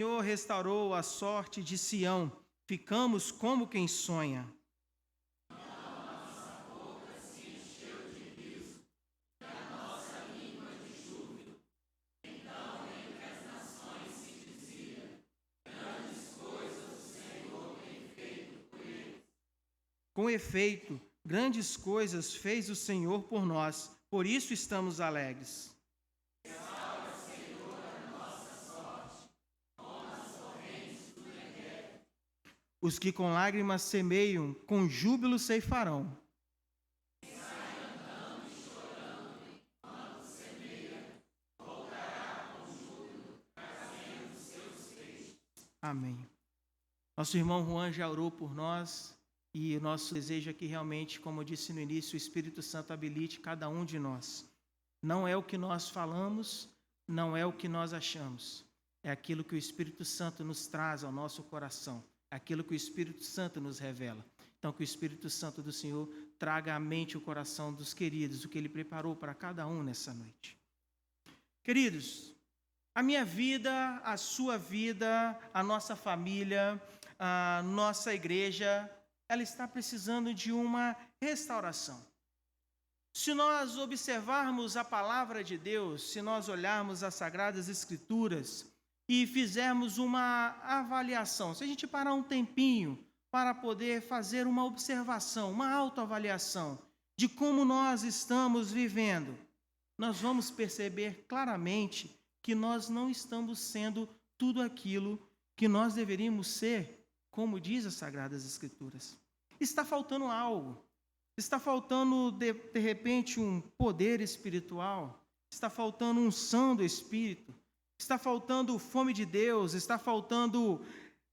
O Senhor restaurou a sorte de Sião, ficamos como quem sonha. Com efeito, grandes coisas fez o Senhor por nós, por isso estamos alegres. Os que com lágrimas semeiam, com júbilo ceifarão. Amém. Nosso irmão Juan já orou por nós e o nosso desejo é que realmente, como eu disse no início, o Espírito Santo habilite cada um de nós. Não é o que nós falamos, não é o que nós achamos. É aquilo que o Espírito Santo nos traz ao nosso coração. É aquilo que o Espírito Santo nos revela. Então, que o Espírito Santo do Senhor traga à mente o coração dos queridos, o que Ele preparou para cada um nessa noite. Queridos, a minha vida, a sua vida, a nossa família, a nossa igreja, ela está precisando de uma restauração. Se nós observarmos a palavra de Deus, se nós olharmos as Sagradas Escrituras e fizermos uma avaliação, se a gente parar um tempinho para poder fazer uma observação, uma autoavaliação de como nós estamos vivendo, nós vamos perceber claramente que nós não estamos sendo tudo aquilo que nós deveríamos ser, como diz as Sagradas Escrituras. Está faltando algo. Está faltando, de repente, um poder espiritual. Está faltando unção do Espírito. Está faltando fome de Deus. Está faltando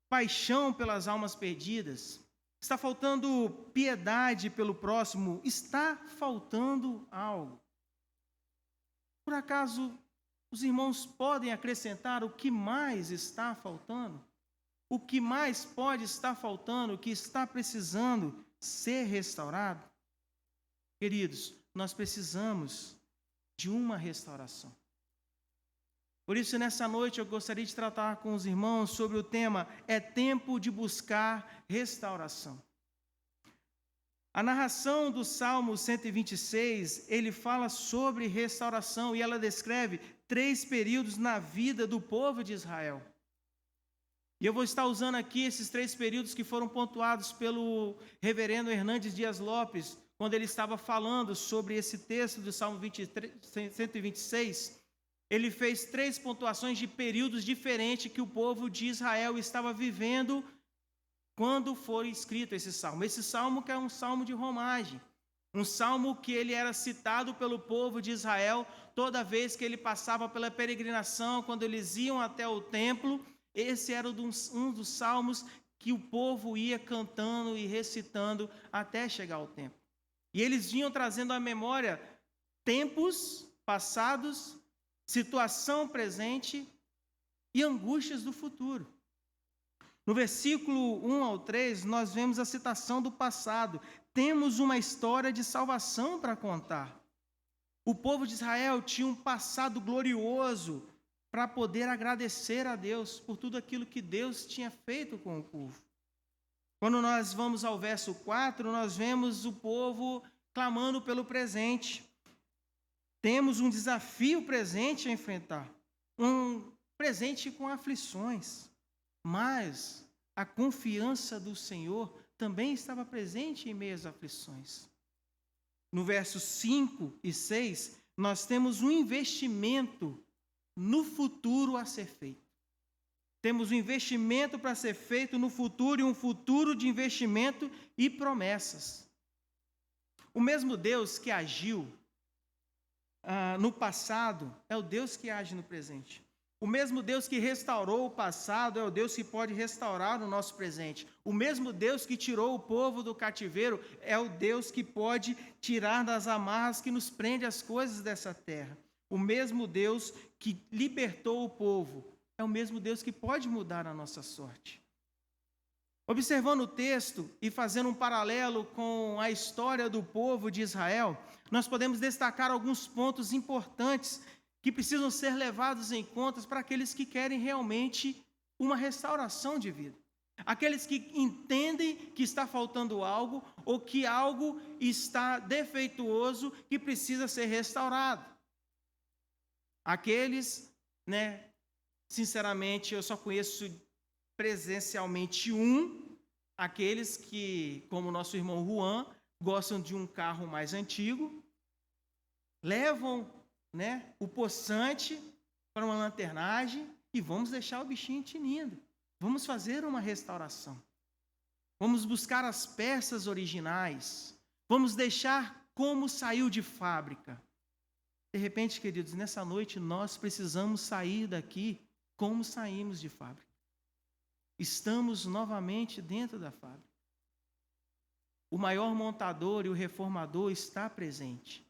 paixão pelas almas perdidas. Está faltando piedade pelo próximo. Está faltando algo. Por acaso, os irmãos podem acrescentar o que mais está faltando? O que mais pode estar faltando, o que está precisando ser restaurado? Queridos, nós precisamos de uma restauração. Por isso, nessa noite, eu gostaria de tratar com os irmãos sobre o tema É tempo de buscar restauração. A narração do Salmo 126, ele fala sobre restauração e ela descreve 3 períodos na vida do povo de Israel. E eu vou estar usando aqui esses 3 períodos que foram pontuados pelo reverendo Hernandes Dias Lopes, quando ele estava falando sobre esse texto do Salmo 126. Ele fez 3 pontuações de períodos diferentes que o povo de Israel estava vivendo quando foi escrito esse salmo. Esse salmo que é um salmo de romagem, um salmo que ele era citado pelo povo de Israel toda vez que ele passava pela peregrinação, quando eles iam até o templo. Esse era um dos salmos que o povo ia cantando e recitando até chegar ao templo. E eles vinham trazendo à memória tempos passados, situação presente e angústias do futuro. No versículo 1 ao 3, nós vemos a citação do passado. Temos uma história de salvação para contar. O povo de Israel tinha um passado glorioso para poder agradecer a Deus por tudo aquilo que Deus tinha feito com o povo. Quando nós vamos ao verso 4, nós vemos o povo clamando pelo presente. Temos um desafio presente a enfrentar, um presente com aflições, mas a confiança do Senhor também estava presente em meio às aflições. No versos 5 e 6, nós temos um investimento no futuro a ser feito. Temos um investimento para ser feito no futuro e um futuro de investimento e promessas. O mesmo Deus que agiu no passado é o Deus que age no presente. O mesmo Deus que restaurou o passado é o Deus que pode restaurar o nosso presente. O mesmo Deus que tirou o povo do cativeiro é o Deus que pode tirar das amarras que nos prende às coisas dessa terra. O mesmo Deus que libertou o povo é o mesmo Deus que pode mudar a nossa sorte. Observando o texto e fazendo um paralelo com a história do povo de Israel, nós podemos destacar alguns pontos importantes que precisam ser levados em conta para aqueles que querem realmente uma restauração de vida. Aqueles que entendem que está faltando algo ou que algo está defeituoso que precisa ser restaurado. Aqueles, sinceramente, eu só conheço presencialmente aqueles que, como nosso irmão Juan, gostam de um carro mais antigo, levam, o poçante para uma lanternagem e vamos deixar o bichinho tinindo. Vamos fazer uma restauração. Vamos buscar as peças originais. Vamos deixar como saiu de fábrica. De repente, queridos, nessa noite nós precisamos sair daqui como saímos de fábrica. Estamos novamente dentro da fábrica. O maior montador e o reformador está presente.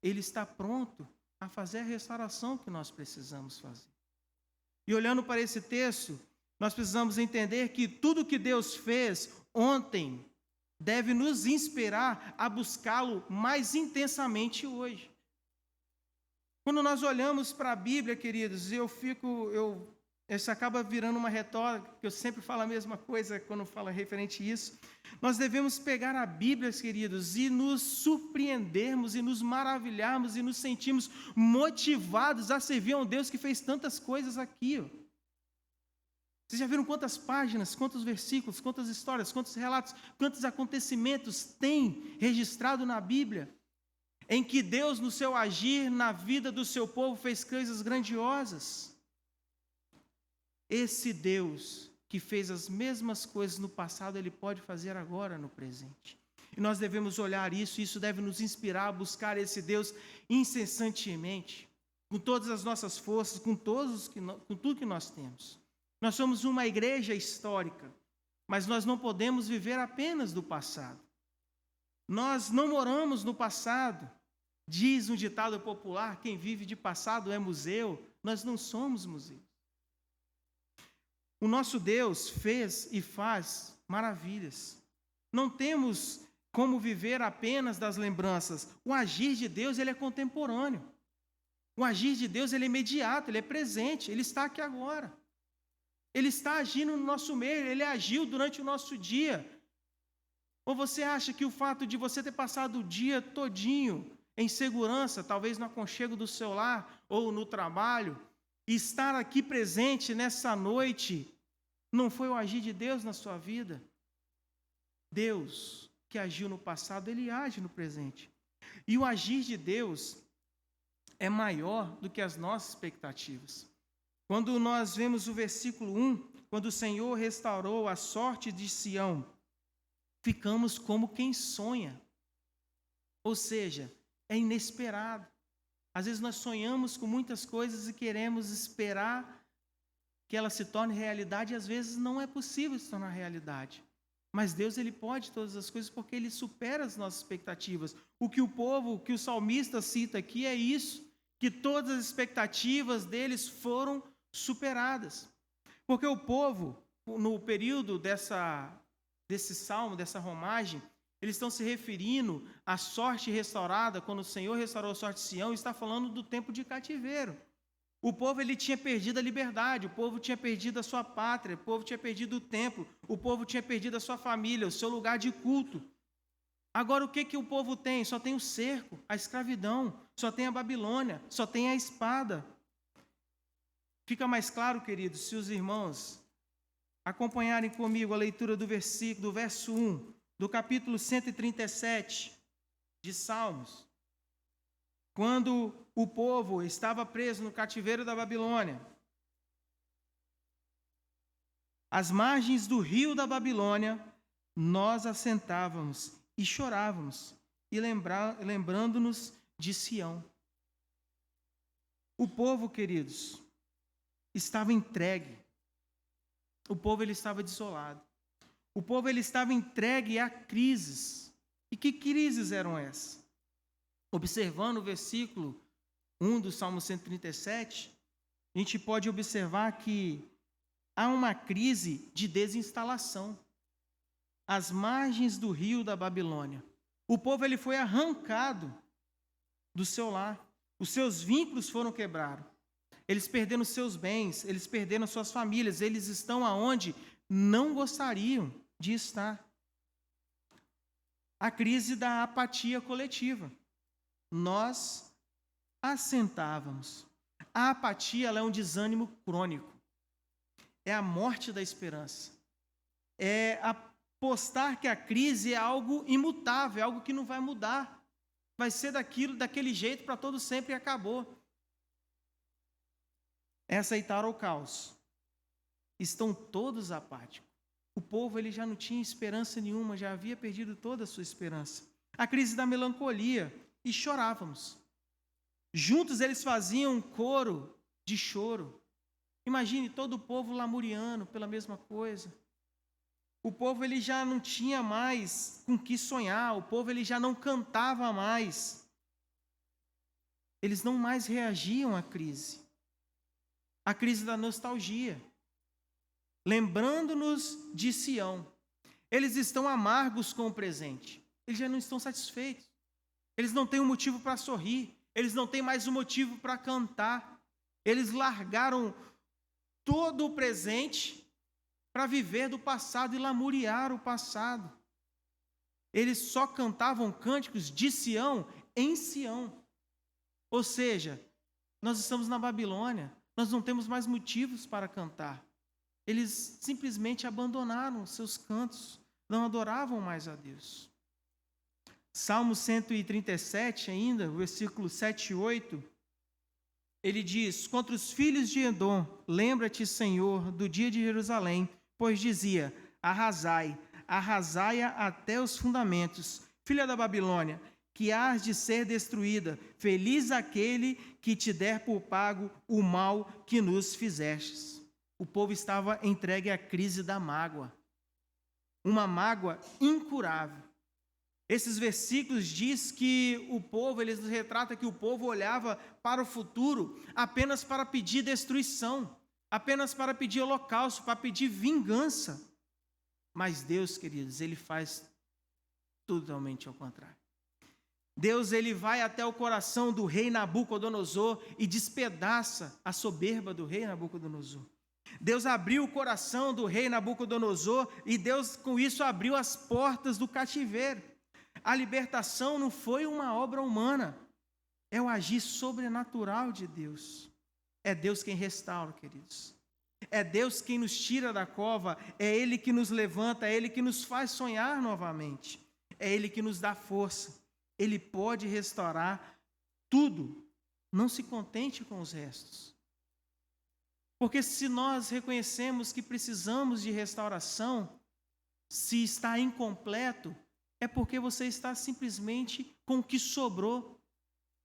Ele está pronto a fazer a restauração que nós precisamos fazer. E olhando para esse texto, nós precisamos entender que tudo que Deus fez ontem deve nos inspirar a buscá-lo mais intensamente hoje. Quando nós olhamos para a Bíblia, queridos, isso acaba virando uma retórica, que eu sempre falo a mesma coisa quando falo referente a isso. Nós devemos pegar a Bíblia, queridos, e nos surpreendermos, e nos maravilharmos, e nos sentirmos motivados a servir a um Deus que fez tantas coisas aqui. Vocês já viram quantas páginas, quantos versículos, quantas histórias, quantos relatos, quantos acontecimentos tem registrado na Bíblia, em que Deus, no seu agir na vida do seu povo, fez coisas grandiosas? Esse Deus que fez as mesmas coisas no passado, Ele pode fazer agora no presente. E nós devemos olhar isso, e isso deve nos inspirar a buscar esse Deus incessantemente, com todas as nossas forças, com tudo que nós temos. Nós somos uma igreja histórica, mas nós não podemos viver apenas do passado. Nós não moramos no passado. Diz um ditado popular, quem vive de passado é museu. Nós não somos museu. O nosso Deus fez e faz maravilhas. Não temos como viver apenas das lembranças. O agir de Deus, ele é contemporâneo. O agir de Deus, ele é imediato, ele é presente, ele está aqui agora. Ele está agindo no nosso meio, ele agiu durante o nosso dia. Ou você acha que o fato de você ter passado o dia todinho em segurança, talvez no aconchego do seu lar ou no trabalho, e estar aqui presente nessa noite, não foi o agir de Deus na sua vida? Deus, que agiu no passado, ele age no presente. E o agir de Deus é maior do que as nossas expectativas. Quando nós vemos o versículo 1, quando o Senhor restaurou a sorte de Sião, ficamos como quem sonha. Ou seja, é inesperado. Às vezes nós sonhamos com muitas coisas e queremos esperar que ela se torne realidade, e às vezes não é possível se tornar realidade. Mas Deus, ele pode todas as coisas porque ele supera as nossas expectativas. O que o salmista cita aqui é isso, que todas as expectativas deles foram superadas. Porque o povo, no período desse salmo, dessa romagem, eles estão se referindo à sorte restaurada, quando o Senhor restaurou a sorte de Sião, está falando do tempo de cativeiro. O povo, ele tinha perdido a liberdade, o povo tinha perdido a sua pátria, o povo tinha perdido o templo, o povo tinha perdido a sua família, o seu lugar de culto. Agora, o que o povo tem? Só tem o cerco, a escravidão, só tem a Babilônia, só tem a espada. Fica mais claro, queridos, se os irmãos acompanharem comigo a leitura do verso 1, do capítulo 137 de Salmos. Quando o povo estava preso no cativeiro da Babilônia, às margens do rio da Babilônia, nós assentávamos e chorávamos, e lembrando-nos de Sião. O povo, queridos, estava entregue. O povo, ele estava desolado. O povo, ele estava entregue a crises. E que crises eram essas? Observando o versículo 1 do Salmo 137, a gente pode observar que há uma crise de desinstalação. Às margens do rio da Babilônia, o povo, ele foi arrancado do seu lar. Os seus vínculos foram quebrados. eles perderam seus bens, eles perderam suas famílias, eles estão aonde não gostariam de estar. A crise da apatia coletiva. Nós assentávamos. A apatia, ela é um desânimo crônico. É a morte da esperança. É apostar que a crise é algo imutável, é algo que não vai mudar. Vai ser daquele jeito para todo sempre e acabou. É aceitar o caos. Estão todos apáticos. O povo ele já não tinha esperança nenhuma, já havia perdido toda a sua esperança. A crise da melancolia, e chorávamos. Juntos eles faziam um coro de choro. Imagine todo o povo lamuriando pela mesma coisa. O povo ele já não tinha mais com que sonhar, o povo ele já não cantava mais. Eles não mais reagiam à crise. A crise da nostalgia. Lembrando-nos de Sião. Eles estão amargos com o presente. Eles já não estão satisfeitos. Eles não têm um motivo para sorrir. Eles não têm mais um motivo para cantar. Eles largaram todo o presente para viver do passado e lamuriar o passado. Eles só cantavam cânticos de Sião em Sião. Ou seja, nós estamos na Babilônia, nós não temos mais motivos para cantar. Eles simplesmente abandonaram seus cantos, não adoravam mais a Deus. Salmo 137 ainda, versículo 7 e 8, ele diz: contra os filhos de Edom, lembra-te, Senhor, do dia de Jerusalém, pois dizia, arrasai, arrasai-a até os fundamentos, filha da Babilônia, que hás de ser destruída, feliz aquele que te der por pago o mal que nos fizestes. O povo estava entregue à crise da mágoa, uma mágoa incurável. Esses versículos diz que o povo, eles retratam que o povo olhava para o futuro apenas para pedir destruição, apenas para pedir holocausto, para pedir vingança. Mas Deus, queridos, ele faz totalmente ao contrário. Deus, ele vai até o coração do rei Nabucodonosor e despedaça a soberba do rei Nabucodonosor. Deus abriu o coração do rei Nabucodonosor e Deus, com isso, abriu as portas do cativeiro. A libertação não foi uma obra humana, é o agir sobrenatural de Deus. É Deus quem restaura, queridos. É Deus quem nos tira da cova, é Ele que nos levanta, é Ele que nos faz sonhar novamente. É Ele que nos dá força. Ele pode restaurar tudo. Não se contente com os restos. Porque se nós reconhecemos que precisamos de restauração, se está incompleto, é porque você está simplesmente com o que sobrou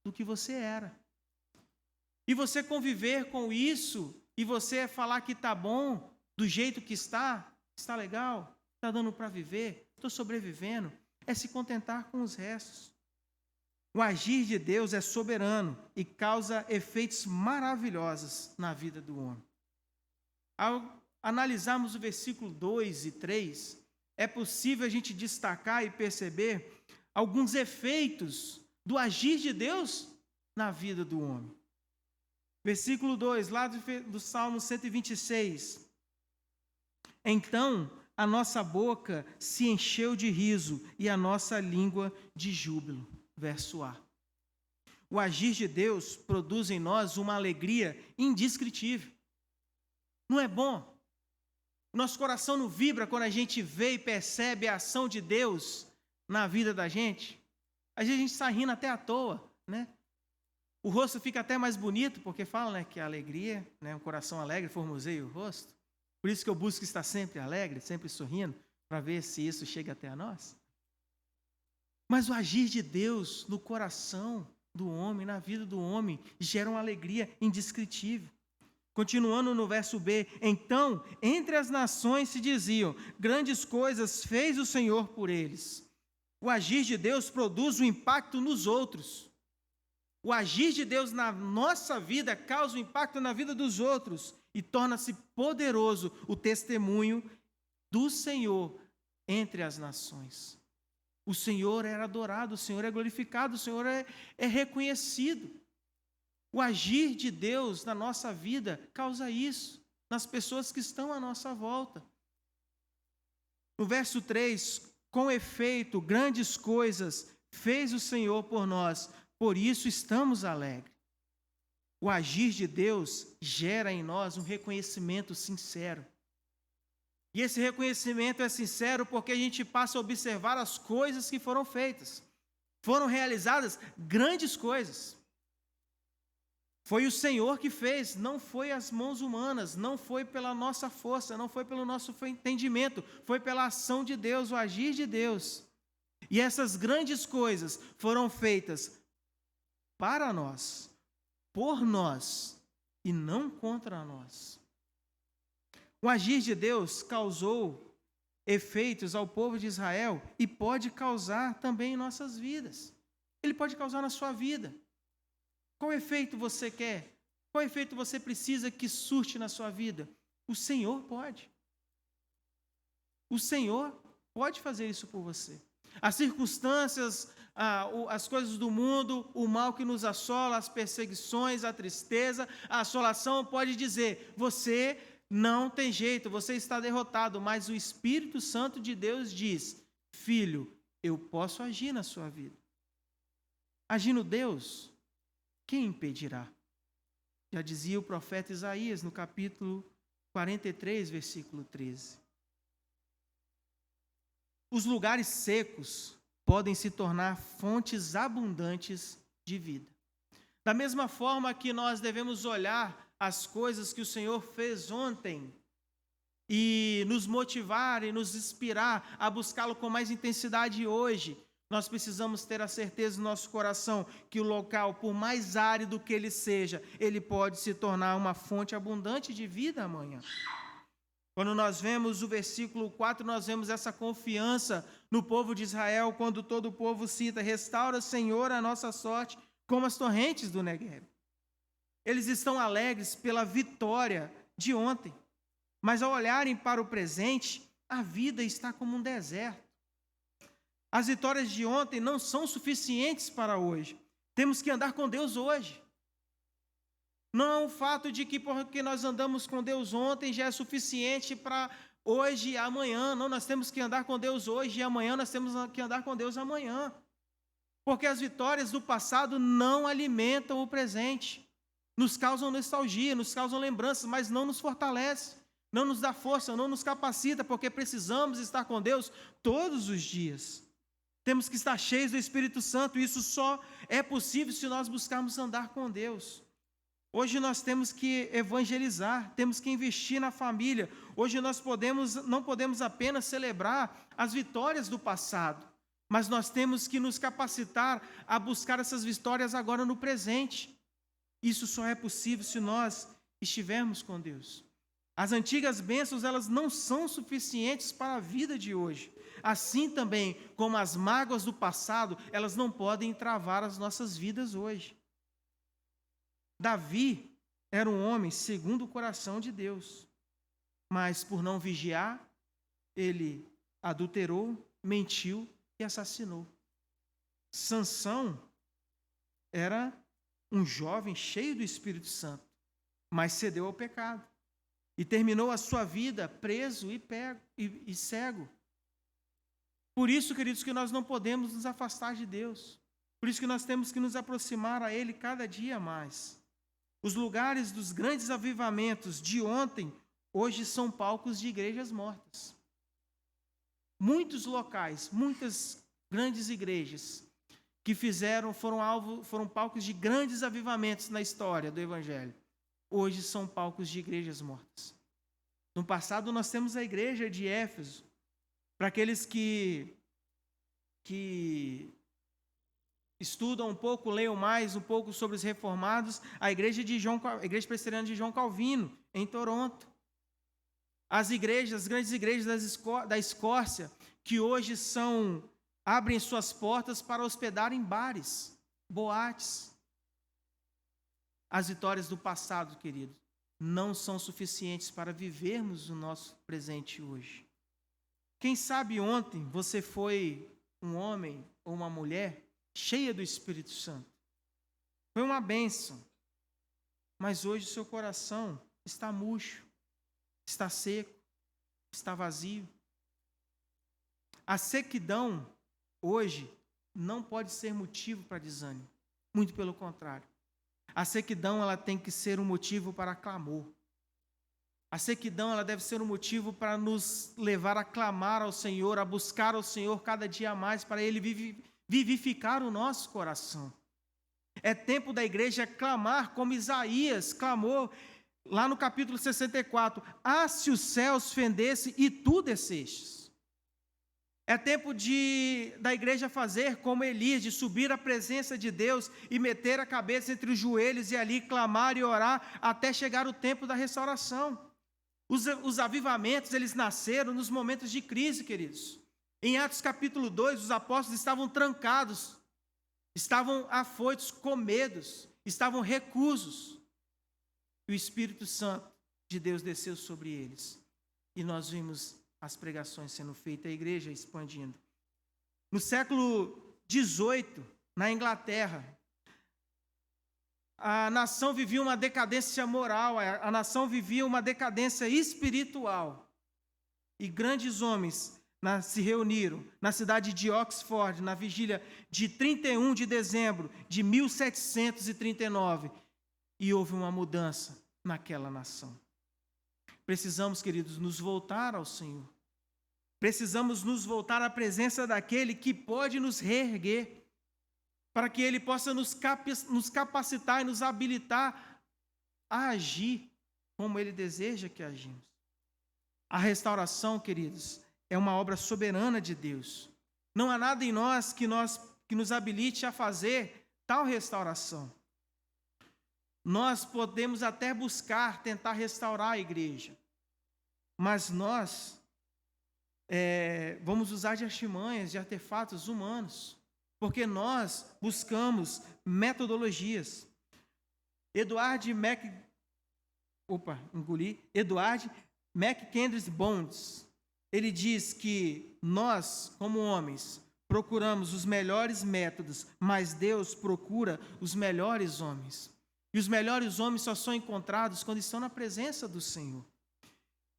do que você era. E você conviver com isso, e você falar que está bom, do jeito que está legal, está dando para viver, estou sobrevivendo, é se contentar com os restos. O agir de Deus é soberano e causa efeitos maravilhosos na vida do homem. Ao analisarmos o versículo 2 e 3, é possível a gente destacar e perceber alguns efeitos do agir de Deus na vida do homem. Versículo 2, lá do Salmo 126. Então a nossa boca se encheu de riso e a nossa língua de júbilo. Verso A. O agir de Deus produz em nós uma alegria indescritível. Não é bom? Nosso coração não vibra quando a gente vê e percebe a ação de Deus na vida da gente? Às vezes a gente está rindo até à toa, né? O rosto fica até mais bonito, porque fala, né, que a alegria, né, um coração alegre formoseia o rosto. Por isso que eu busco estar sempre alegre, sempre sorrindo, para ver se isso chega até a nós. Mas o agir de Deus no coração do homem, na vida do homem, gera uma alegria indescritível. Continuando no verso B, então, entre as nações se diziam, grandes coisas fez o Senhor por eles. O agir de Deus produz um impacto nos outros. O agir de Deus na nossa vida causa um impacto na vida dos outros e torna-se poderoso o testemunho do Senhor entre as nações. O Senhor era adorado, o Senhor é glorificado, o Senhor é reconhecido. O agir de Deus na nossa vida causa isso, nas pessoas que estão à nossa volta. No verso 3, com efeito, grandes coisas fez o Senhor por nós, por isso estamos alegres. O agir de Deus gera em nós um reconhecimento sincero. E esse reconhecimento é sincero porque a gente passa a observar as coisas que foram feitas. Foram realizadas grandes coisas. Foi o Senhor que fez, não foi as mãos humanas, não foi pela nossa força, não foi pelo nosso entendimento, foi pela ação de Deus, o agir de Deus. E essas grandes coisas foram feitas para nós, por nós e não contra nós. O agir de Deus causou efeitos ao povo de Israel e pode causar também em nossas vidas. Ele pode causar na sua vida. Qual efeito você quer? Qual efeito você precisa que surte na sua vida? O Senhor pode. O Senhor pode fazer isso por você. As circunstâncias, as coisas do mundo, o mal que nos assola, as perseguições, a tristeza, a assolação, pode dizer, você não tem jeito, você está derrotado, mas o Espírito Santo de Deus diz, filho, eu posso agir na sua vida. Agindo Deus, quem impedirá? Já dizia o profeta Isaías no capítulo 43, versículo 13. Os lugares secos podem se tornar fontes abundantes de vida. Da mesma forma que nós devemos olhar as coisas que o Senhor fez ontem e nos motivar e nos inspirar a buscá-lo com mais intensidade hoje, nós precisamos ter a certeza no nosso coração que o local, por mais árido que ele seja, ele pode se tornar uma fonte abundante de vida amanhã. Quando nós vemos o versículo 4, nós vemos essa confiança no povo de Israel, quando todo o povo cita, restaura, Senhor, a nossa sorte, como as torrentes do Negueb. Eles estão alegres pela vitória de ontem, mas ao olharem para o presente, a vida está como um deserto. As vitórias de ontem não são suficientes para hoje. Temos que andar com Deus hoje. Não é o fato de que porque nós andamos com Deus ontem já é suficiente para hoje e amanhã. Não, nós temos que andar com Deus hoje e amanhã nós temos que andar com Deus amanhã. Porque as vitórias do passado não alimentam o presente. Nos causam nostalgia, nos causam lembranças, mas não nos fortalece, não nos dá força, não nos capacita, porque precisamos estar com Deus todos os dias. Temos que estar cheios do Espírito Santo, e isso só é possível se nós buscarmos andar com Deus. Hoje nós temos que evangelizar, temos que investir na família. Hoje nós não podemos apenas celebrar as vitórias do passado, mas nós temos que nos capacitar a buscar essas vitórias agora no presente. Isso só é possível se nós estivermos com Deus. As antigas bênçãos, elas não são suficientes para a vida de hoje. Assim também, como as mágoas do passado, elas não podem travar as nossas vidas hoje. Davi era um homem segundo o coração de Deus, mas por não vigiar, ele adulterou, mentiu e assassinou. Sansão era um jovem cheio do Espírito Santo, mas cedeu ao pecado e terminou a sua vida preso e cego. Por isso, queridos, que nós não podemos nos afastar de Deus. Por isso que nós temos que nos aproximar a Ele cada dia mais. Os lugares dos grandes avivamentos de ontem, hoje são palcos de igrejas mortas. Muitos locais, muitas grandes igrejas que foram palcos de grandes avivamentos na história do Evangelho. Hoje são palcos de igrejas mortas. No passado nós temos a igreja de Éfeso. Para aqueles que estudam um pouco, leiam mais um pouco sobre os reformados, a igreja presbiteriana de João Calvino, em Toronto. As grandes igrejas da Escócia, que hoje abrem suas portas para hospedar em bares, boates. As vitórias do passado, querido, não são suficientes para vivermos o nosso presente hoje. Quem sabe ontem você foi um homem ou uma mulher cheia do Espírito Santo. Foi uma bênção. mas hoje o seu coração está murcho, está seco, está vazio. A sequidão, hoje, não pode ser motivo para desânimo. Muito pelo contrário. A sequidão, ela tem que ser um motivo para clamor. A sequidão, ela deve ser um motivo para nos levar a clamar ao Senhor, a buscar ao Senhor cada dia mais, para Ele vivificar o nosso coração. É tempo da igreja clamar como Isaías clamou lá no capítulo 64. Ah, se os céus fendessem e tu descestes. É tempo da igreja fazer como Elias, de subir à presença de Deus e meter a cabeça entre os joelhos e ali clamar e orar até chegar o tempo da restauração. Os avivamentos, eles nasceram nos momentos de crise, queridos. Em Atos capítulo 2, os apóstolos estavam trancados, estavam afoitos, com medos, estavam reclusos. E o Espírito Santo de Deus desceu sobre eles. E nós vimos as pregações sendo feitas, a igreja expandindo. No século XVIII, na Inglaterra, a nação vivia uma decadência moral, a nação vivia uma decadência espiritual. E grandes homens se reuniram na cidade de Oxford, na vigília de 31 de dezembro de 1739, e houve uma mudança naquela nação. Precisamos, queridos, nos voltar ao Senhor. Precisamos nos voltar à presença daquele que pode nos reerguer, para que Ele possa nos capacitar e nos habilitar a agir como Ele deseja que agimos. A restauração, queridos, é uma obra soberana de Deus. Não há nada em nós que nos habilite a fazer tal restauração. Nós podemos até tentar restaurar a igreja, mas nós vamos usar de artimanhas, de artefatos humanos, porque nós buscamos metodologias. Edward McKendrick Bonds, ele diz que nós, como homens, procuramos os melhores métodos, mas Deus procura os melhores homens. E os melhores homens só são encontrados quando estão na presença do Senhor.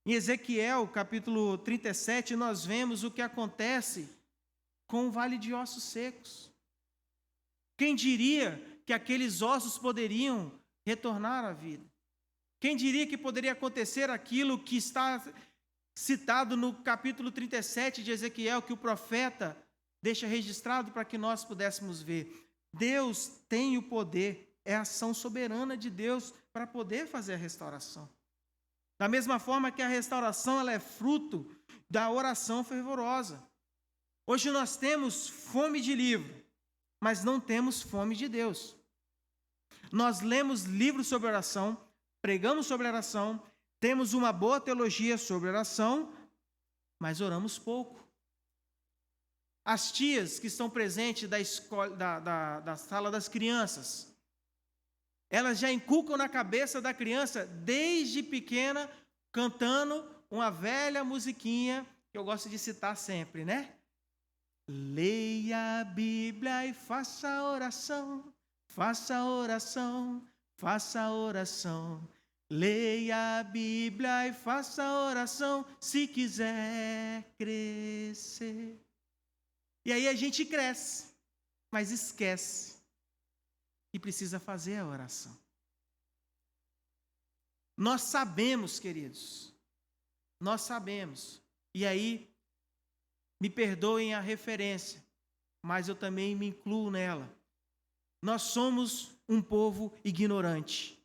Em Ezequiel, capítulo 37, nós vemos o que acontece com o vale de ossos secos. Quem diria que aqueles ossos poderiam retornar à vida? Quem diria que poderia acontecer aquilo que está citado no capítulo 37 de Ezequiel, que o profeta deixa registrado para que nós pudéssemos ver? Deus tem o poder, é a ação soberana de Deus para poder fazer a restauração. Da mesma forma que a restauração ela é fruto da oração fervorosa. Hoje nós temos fome de livro, mas não temos fome de Deus. Nós lemos livros sobre oração, pregamos sobre oração, temos uma boa teologia sobre oração, mas oramos pouco. As tias que estão presentes da sala das crianças, elas já inculcam na cabeça da criança, desde pequena, cantando uma velha musiquinha, que eu gosto de citar sempre, né? Leia a Bíblia e faça oração, faça oração, faça oração. Leia a Bíblia e faça oração, se quiser crescer. E aí a gente cresce, mas esquece que precisa fazer a oração. Nós sabemos, queridos, nós sabemos, e aí, me perdoem a referência, mas eu também me incluo nela. Nós somos um povo ignorante.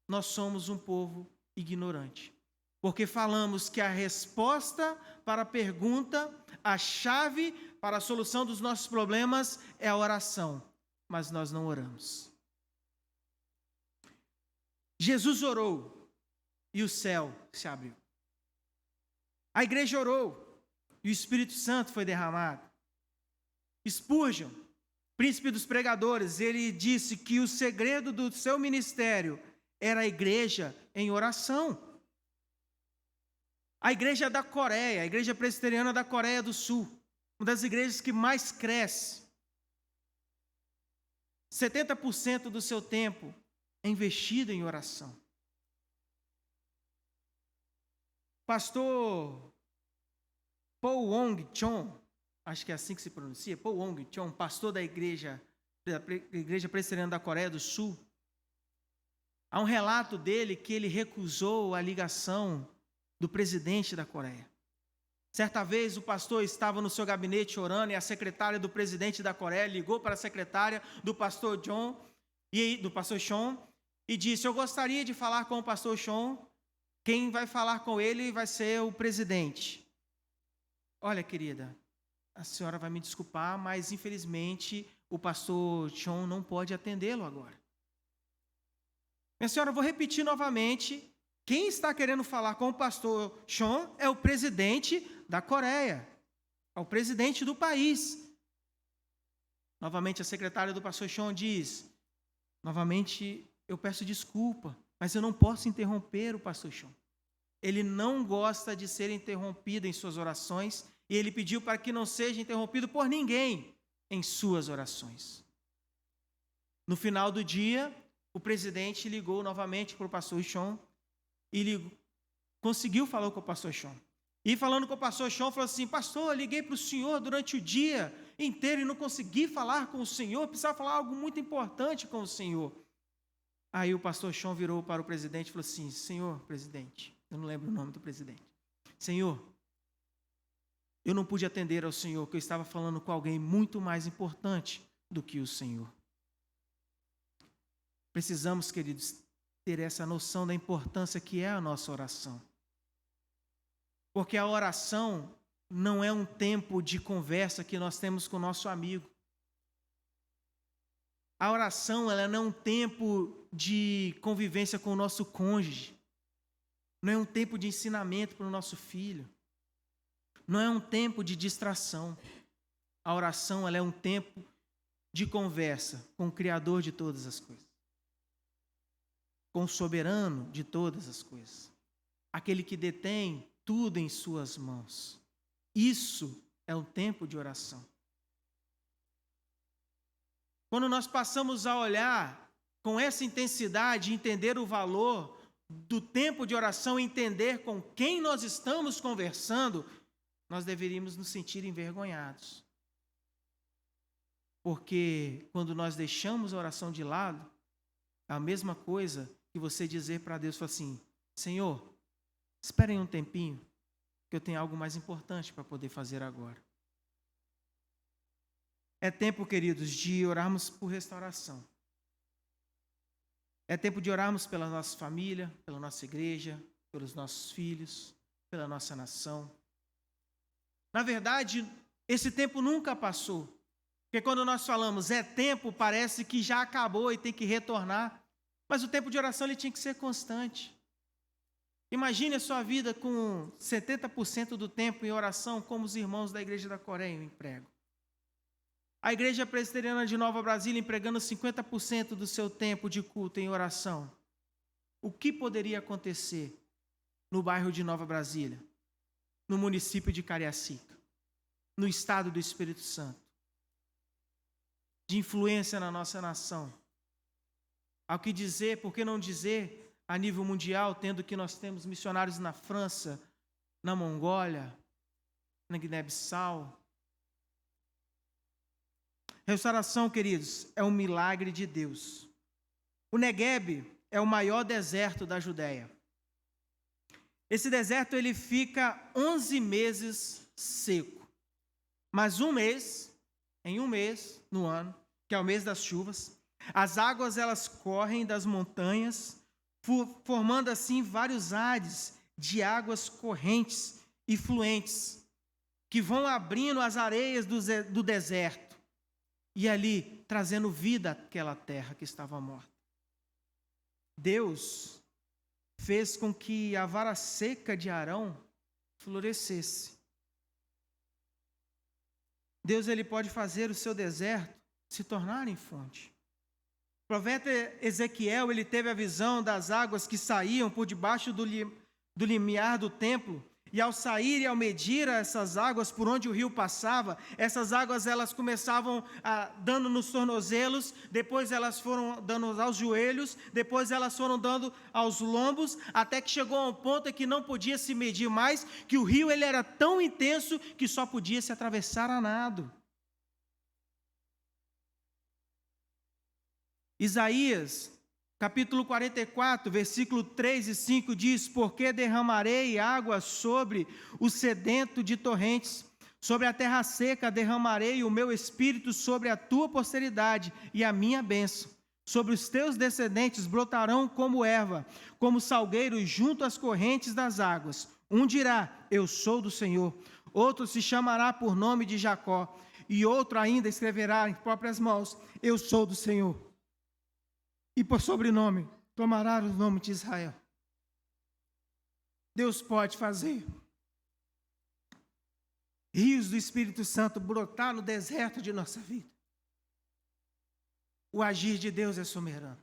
Nós somos um povo ignorante. Porque falamos que a resposta para a pergunta, a chave para a solução dos nossos problemas é a oração. Mas nós não oramos. Jesus orou e o céu se abriu. A igreja orou e o Espírito Santo foi derramado. Spurgeon, príncipe dos pregadores, ele disse que o segredo do seu ministério era a igreja em oração. A igreja da Coreia, a igreja presbiteriana da Coreia do Sul, uma das igrejas que mais cresce, 70% do seu tempo é investido em oração. Pastor Paul Wong Chon, acho que é assim que se pronuncia, Paul Wong Chon, pastor da igreja presbiteriana da Coreia do Sul, há um relato dele que ele recusou a ligação do presidente da Coreia. Certa vez o pastor estava no seu gabinete orando e a secretária do presidente da Coreia ligou para a secretária do pastor Chon e disse: eu gostaria de falar com o pastor Chon, quem vai falar com ele vai ser o presidente. Olha, querida, a senhora vai me desculpar, mas infelizmente o pastor Chon não pode atendê-lo agora. Minha senhora, eu vou repetir novamente. Quem está querendo falar com o pastor Chon é o presidente da Coreia, é o presidente do país. Novamente a secretária do pastor Chon diz: novamente eu peço desculpa, mas eu não posso interromper o pastor Chon. Ele não gosta de ser interrompido em suas orações e ele pediu para que não seja interrompido por ninguém em suas orações. No final do dia, o presidente ligou novamente para o pastor Chon e conseguiu falar com o pastor Chon. E falando com o pastor Chon, falou assim: pastor, eu liguei para o senhor durante o dia inteiro e não consegui falar com o senhor, precisava falar algo muito importante com o senhor. Aí o pastor Chon virou para o presidente e falou assim: senhor presidente, eu não lembro o nome do presidente. Senhor, eu não pude atender ao senhor, porque eu estava falando com alguém muito mais importante do que o senhor. Precisamos, queridos, ter essa noção da importância que é a nossa oração. Porque a oração não é um tempo de conversa que nós temos com o nosso amigo. A oração, ela não é um tempo de convivência com o nosso cônjuge. Não é um tempo de ensinamento para o nosso filho. Não é um tempo de distração. A oração, ela é um tempo de conversa com o Criador de todas as coisas, com o soberano de todas as coisas, aquele que detém tudo em suas mãos. Isso é um tempo de oração. Quando nós passamos a olhar com essa intensidade, entender o valor do tempo de oração, entender com quem nós estamos conversando, nós deveríamos nos sentir envergonhados. Porque quando nós deixamos a oração de lado, é a mesma coisa que você dizer para Deus assim: Senhor, espere um tempinho, que eu tenho algo mais importante para poder fazer agora. É tempo, queridos, de orarmos por restauração. É tempo de orarmos pela nossa família, pela nossa igreja, pelos nossos filhos, pela nossa nação. Na verdade, esse tempo nunca passou. Porque quando nós falamos é tempo, parece que já acabou e tem que retornar. Mas o tempo de oração ele tinha que ser constante. Imagine a sua vida com 70% do tempo em oração, como os irmãos da Igreja da Coreia empregam. A Igreja Presbiteriana de Nova Brasília empregando 50% do seu tempo de culto em oração. O que poderia acontecer no bairro de Nova Brasília, no município de Cariacica, no estado do Espírito Santo, de influência na nossa nação? Ao que dizer, por que não dizer, a nível mundial, tendo que nós temos missionários na França, na Mongólia, na Guiné-Bissau. Restauração, queridos, é um milagre de Deus. O Negueb é o maior deserto da Judéia. Esse deserto ele fica 11 meses seco. Mas em um mês no ano, que é o mês das chuvas, as águas elas correm das montanhas, formando assim vários ares de águas correntes e fluentes, que vão abrindo as areias do deserto e ali trazendo vida àquela terra que estava morta. Deus fez com que a vara seca de Arão florescesse. Deus ele pode fazer o seu deserto se tornar em fonte. O profeta Ezequiel ele teve a visão das águas que saíam por debaixo do limiar do templo E ao sair e ao medir essas águas por onde o rio passava, essas águas elas começavam dando nos tornozelos, depois elas foram dando aos joelhos, depois elas foram dando aos lombos, até que chegou a um ponto em que não podia se medir mais, que o rio ele era tão intenso que só podia se atravessar a nado. Isaías, capítulo 44, versículo 3 e 5 diz: porque derramarei água sobre o sedento de torrentes, sobre a terra seca derramarei o meu espírito sobre a tua posteridade e a minha bênção. Sobre os teus descendentes brotarão como erva, como salgueiros junto às correntes das águas. Um dirá: eu sou do Senhor. Outro se chamará por nome de Jacó, e outro ainda escreverá em próprias mãos: eu sou do Senhor. E por sobrenome tomará o nome de Israel. Deus pode fazer rios do Espírito Santo brotar no deserto de nossa vida. O agir de Deus é soberano.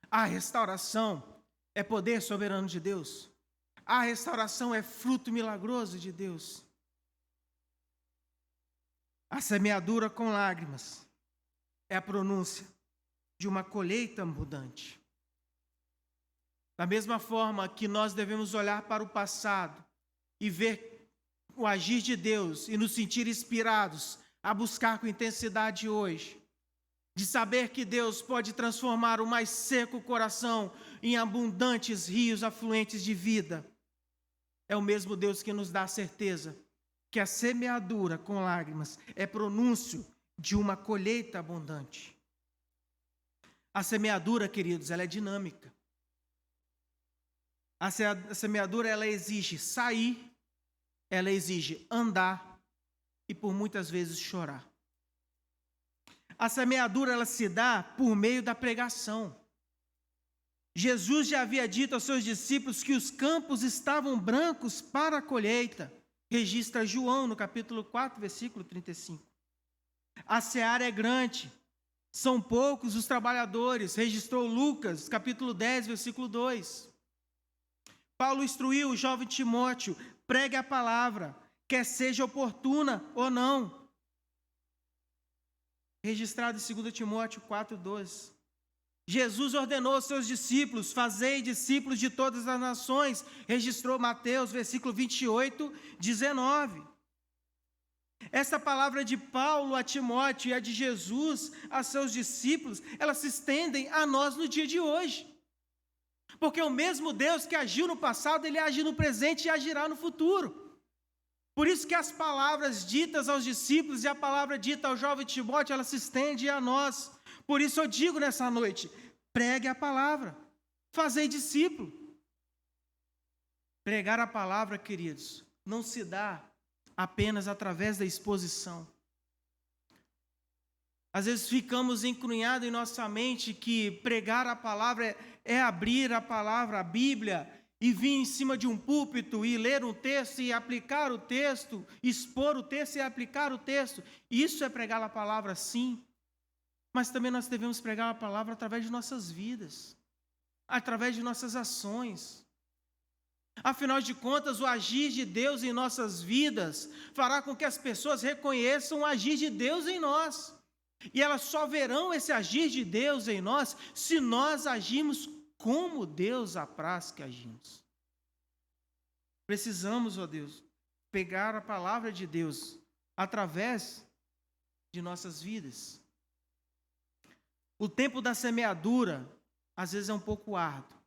A restauração é poder soberano de Deus. A restauração é fruto milagroso de Deus. A semeadura com lágrimas é a pronúncia de uma colheita abundante. Da mesma forma que nós devemos olhar para o passado e ver o agir de Deus e nos sentir inspirados a buscar com intensidade hoje, de saber que Deus pode transformar o mais seco coração em abundantes rios afluentes de vida, é o mesmo Deus que nos dá a certeza que a semeadura com lágrimas é pronúncio de uma colheita abundante. A semeadura, queridos, ela é dinâmica. A semeadura, ela exige sair, ela exige andar e, por muitas vezes, chorar. A semeadura, ela se dá por meio da pregação. Jesus já havia dito aos seus discípulos que os campos estavam brancos para a colheita. Registra João no capítulo 4, versículo 35. A seara é grande, são poucos os trabalhadores, registrou Lucas, capítulo 10, versículo 2. Paulo instruiu o jovem Timóteo: pregue a palavra, quer seja oportuna ou não. Registrado em 2 Timóteo 4, 12. Jesus ordenou aos seus discípulos: fazei discípulos de todas as nações, registrou Mateus, versículo 28, 19. Essa palavra de Paulo a Timóteo e a de Jesus a seus discípulos, elas se estendem a nós no dia de hoje. Porque o mesmo Deus que agiu no passado, Ele age no presente e agirá no futuro. Por isso que as palavras ditas aos discípulos e a palavra dita ao jovem Timóteo, ela se estende a nós. Por isso eu digo nessa noite: pregue a palavra, fazei discípulo. Pregar a palavra, queridos, não se dá apenas através da exposição. Às vezes ficamos encrunhados em nossa mente que pregar a palavra é abrir a palavra, a Bíblia, e vir em cima de um púlpito e ler um texto e aplicar o texto, expor o texto e aplicar o texto. Isso é pregar a palavra, sim. Mas também nós devemos pregar a palavra através de nossas vidas, através de nossas ações. Afinal de contas, o agir de Deus em nossas vidas fará com que as pessoas reconheçam o agir de Deus em nós. E elas só verão esse agir de Deus em nós se nós agirmos como Deus apraz que agimos. Precisamos, ó Deus, pegar a palavra de Deus através de nossas vidas. O tempo da semeadura, às vezes, é um pouco árduo,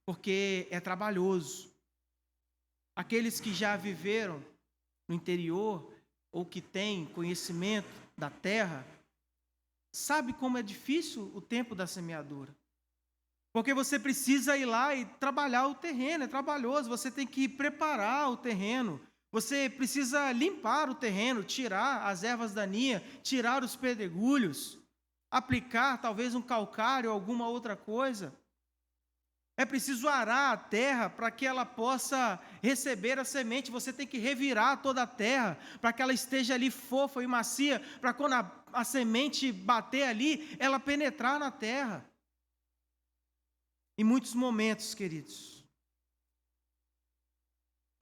porque é trabalhoso. Aqueles que já viveram no interior ou que têm conhecimento da terra, sabe como é difícil o tempo da semeadura. Porque você precisa ir lá e trabalhar o terreno, é trabalhoso, você tem que preparar o terreno, você precisa limpar o terreno, tirar as ervas daninhas, tirar os pedregulhos, aplicar talvez um calcário ou alguma outra coisa. É preciso arar a terra para que ela possa receber a semente. Você tem que revirar toda a terra para que ela esteja ali fofa e macia, para quando a semente bater ali, ela penetrar na terra. Em muitos momentos, queridos,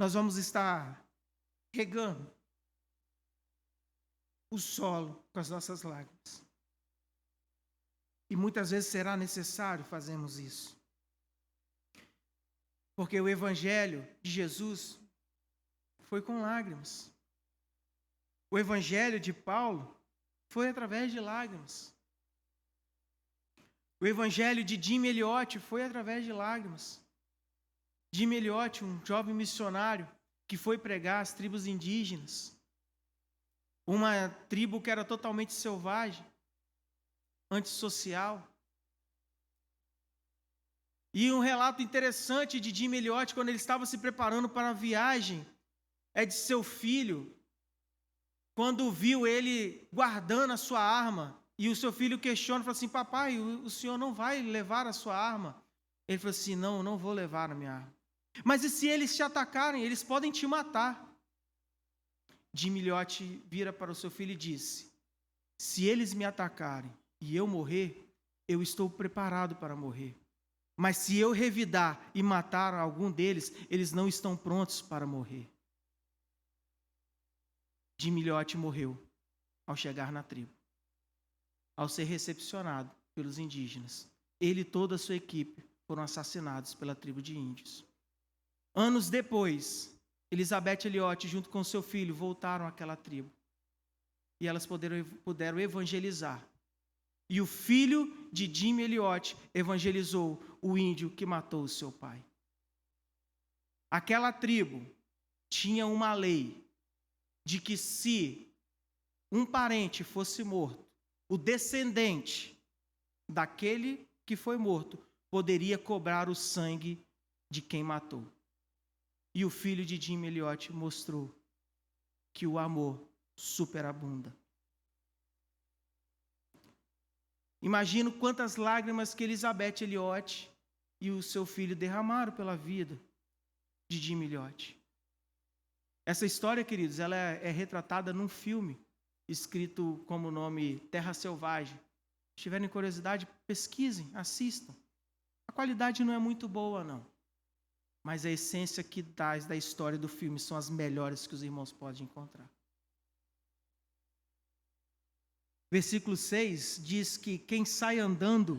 nós vamos estar regando o solo com as nossas lágrimas. E muitas vezes será necessário fazermos isso. Porque o Evangelho de Jesus foi com lágrimas. O Evangelho de Paulo foi através de lágrimas. O Evangelho de Jim Elliot foi através de lágrimas. Jim Elliot, um jovem missionário que foi pregar às tribos indígenas. Uma tribo que era totalmente selvagem, antissocial. E um relato interessante de Jim Elliot, quando ele estava se preparando para a viagem, é de seu filho, quando viu ele guardando a sua arma, e o seu filho questiona, fala assim: papai, o senhor não vai levar a sua arma? Ele falou assim: não vou levar a minha arma. Mas e se eles te atacarem? Eles podem te matar. Jim Elliot vira para o seu filho e disse: se eles me atacarem e eu morrer, eu estou preparado para morrer. Mas se eu revidar e matar algum deles, eles não estão prontos para morrer. Jim Elliot morreu ao chegar na tribo, ao ser recepcionado pelos indígenas. Ele e toda a sua equipe foram assassinados pela tribo de índios. Anos depois, Elizabeth Elliot, junto com seu filho, voltaram àquela tribo. E elas puderam evangelizar. E o filho de Jim Elliot evangelizou o índio que matou o seu pai. Aquela tribo tinha uma lei de que se um parente fosse morto, o descendente daquele que foi morto poderia cobrar o sangue de quem matou. E o filho de Jim Elliot mostrou que o amor superabunda. Imagino quantas lágrimas que Elizabeth Elliot e o seu filho derramaram pela vida de Jim Elliot. Essa história, queridos, ela é retratada num filme escrito como o nome Terra Selvagem. Se tiverem curiosidade, pesquisem, assistam. A qualidade não é muito boa, não. Mas a essência que traz da história do filme são as melhores que os irmãos podem encontrar. Versículo 6 diz que quem sai andando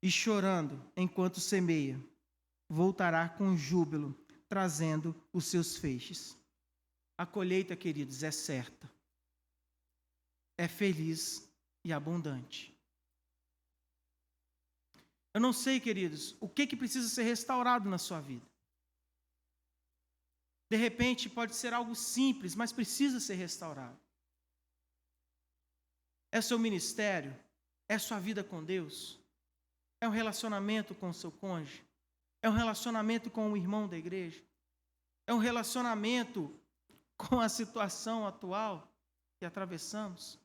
e chorando enquanto semeia, voltará com júbilo, trazendo os seus feixes. A colheita, queridos, é certa, é feliz e abundante. Eu não sei, queridos, o que precisa ser restaurado na sua vida. De repente, pode ser algo simples, mas precisa ser restaurado. É seu ministério? É sua vida com Deus? É um relacionamento com o seu cônjuge? É um relacionamento com o irmão da igreja? É um relacionamento com a situação atual que atravessamos?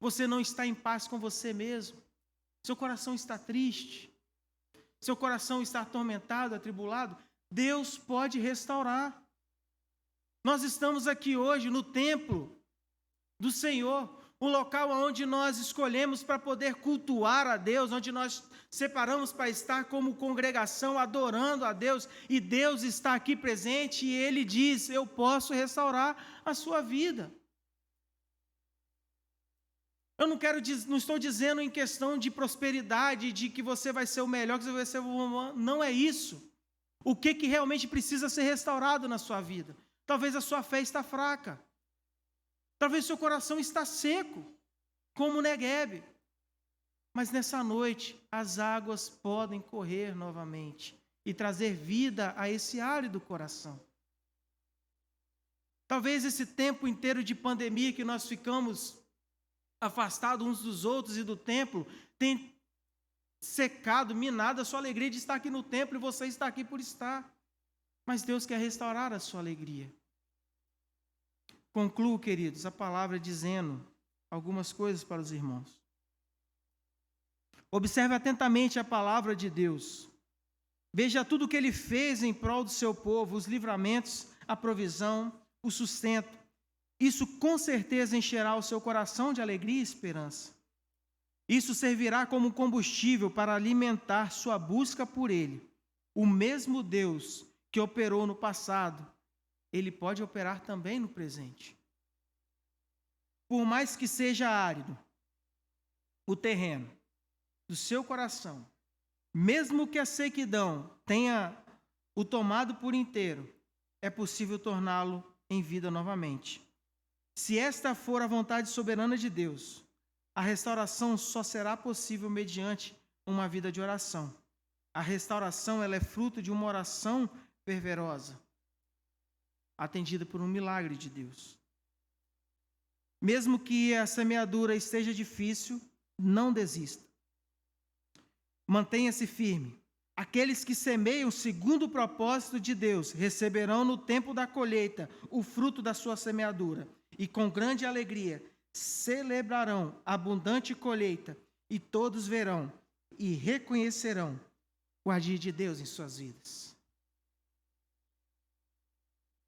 Você não está em paz com você mesmo? Seu coração está triste? Seu coração está atormentado, atribulado? Deus pode restaurar. Nós estamos aqui hoje no templo do Senhor, um local onde nós escolhemos para poder cultuar a Deus, onde nós separamos para estar como congregação adorando a Deus, e Deus está aqui presente e Ele diz: eu posso restaurar a sua vida. Eu não estou dizendo em questão de prosperidade, de que você vai ser o melhor, que você vai ser o... Não é isso. O que realmente precisa ser restaurado na sua vida? Talvez a sua fé está fraca. Talvez o seu coração está seco, como Neguebe. Mas nessa noite, as águas podem correr novamente e trazer vida a esse árido coração. Talvez esse tempo inteiro de pandemia que nós ficamos afastados uns dos outros e do templo, tem secado, minado a sua alegria de estar aqui no templo, e você está aqui por estar. Mas Deus quer restaurar a sua alegria. Concluo, queridos, a palavra dizendo algumas coisas para os irmãos. Observe atentamente a palavra de Deus. Veja tudo o que Ele fez em prol do seu povo, os livramentos, a provisão, o sustento. Isso com certeza encherá o seu coração de alegria e esperança. Isso servirá como combustível para alimentar sua busca por Ele, o mesmo Deus que operou no passado, Ele pode operar também no presente. Por mais que seja árido o terreno do seu coração, mesmo que a sequidão tenha o tomado por inteiro, é possível torná-lo em vida novamente. Se esta for a vontade soberana de Deus, a restauração só será possível mediante uma vida de oração. A restauração, ela é fruto de uma oração fervorosa, atendida por um milagre de Deus. Mesmo que a semeadura esteja difícil, não desista. Mantenha-se firme. Aqueles que semeiam segundo o propósito de Deus receberão no tempo da colheita o fruto da sua semeadura, e com grande alegria celebrarão a abundante colheita, e todos verão e reconhecerão o agir de Deus em suas vidas.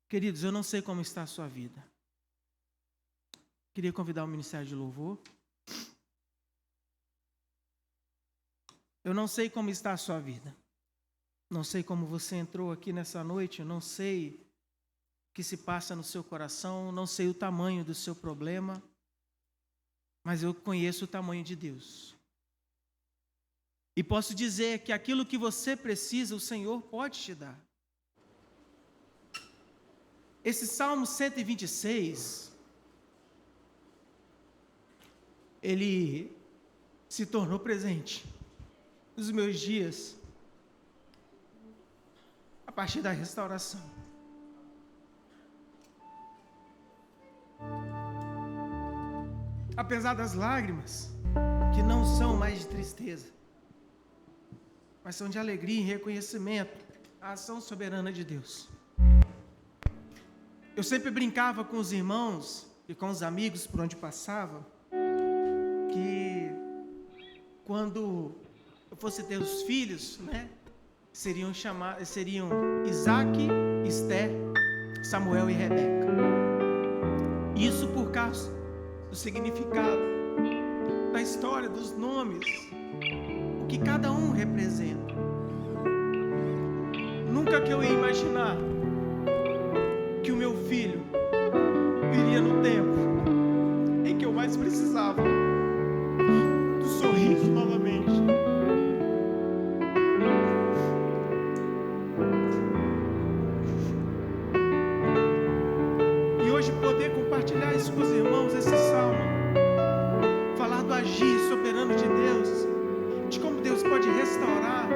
Queridos, eu não sei como está a sua vida. Queria convidar o Ministério de Louvor. Eu não sei como está a sua vida. Não sei como você entrou aqui nessa noite. Eu não sei o que se passa no seu coração. Não sei o tamanho do seu problema. Mas eu conheço o tamanho de Deus. E posso dizer que aquilo que você precisa, o Senhor pode te dar. Esse Salmo 126, ele se tornou presente nos meus dias a partir da restauração. Apesar das lágrimas, que não são mais de tristeza, mas são de alegria e reconhecimento à ação soberana de Deus. Eu sempre brincava com os irmãos e com os amigos por onde passava, que quando eu fosse ter os filhos, seriam Isaac, Esther, Samuel e Rebeca. Isso por causa do significado, da história, dos nomes, o que cada um representa. Nunca que eu ia imaginar que o meu filho viria no tempo em que eu mais precisava do sorriso novamente. E hoje poder compartilhar isso com os irmãos, esse salmo, falar do agir soberano de Deus, de como Deus pode restaurar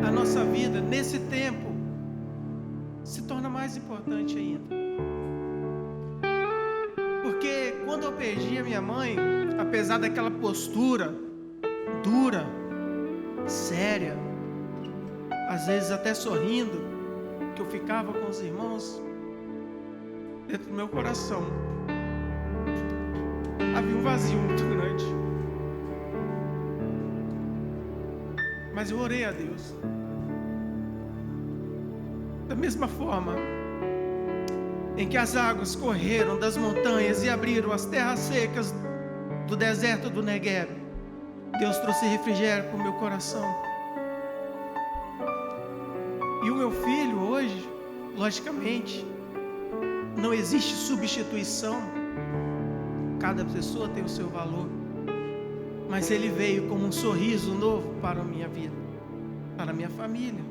a nossa vida nesse tempo, se torna mais importante ainda. Porque quando eu perdi a minha mãe, apesar daquela postura dura, séria, às vezes até sorrindo, que eu ficava com os irmãos, dentro do meu coração havia um vazio muito grande. Mas eu orei a Deus. Da mesma forma em que as águas correram das montanhas e abriram as terras secas do deserto do Negueb, Deus trouxe refrigério para o meu coração. E o meu filho hoje, logicamente, não existe substituição. Cada pessoa tem o seu valor. Mas ele veio como um sorriso novo para a minha vida, para a minha família.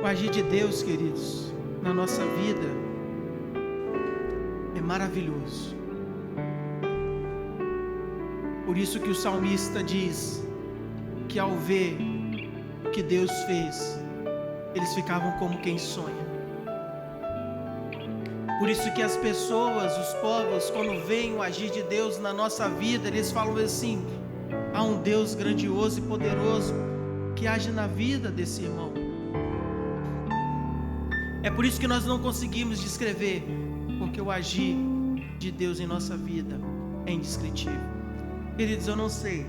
O agir de Deus, queridos, na nossa vida é maravilhoso. Por isso que o salmista diz que ao ver o que Deus fez, eles ficavam como quem sonha. Por isso que as pessoas, os povos, quando veem o agir de Deus na nossa vida, eles falam assim: há um Deus grandioso e poderoso que age na vida desse irmão. É por isso que nós não conseguimos descrever, porque o agir de Deus em nossa vida é indescritível. Queridos, eu não sei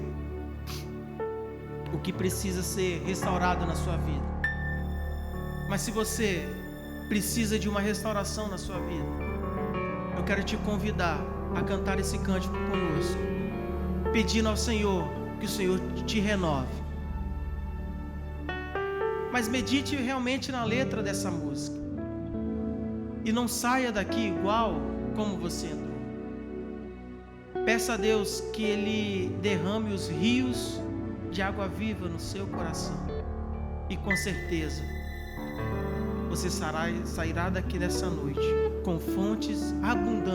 o que precisa ser restaurado na sua vida, mas se você precisa de uma restauração na sua vida, eu quero te convidar a cantar esse cântico conosco, pedindo ao Senhor que o Senhor te renove. mas medite realmente na letra dessa música. E não saia daqui igual como você entrou. Peça a Deus que Ele derrame os rios de água viva no seu coração. E com certeza, você sairá daqui nessa noite com fontes abundantes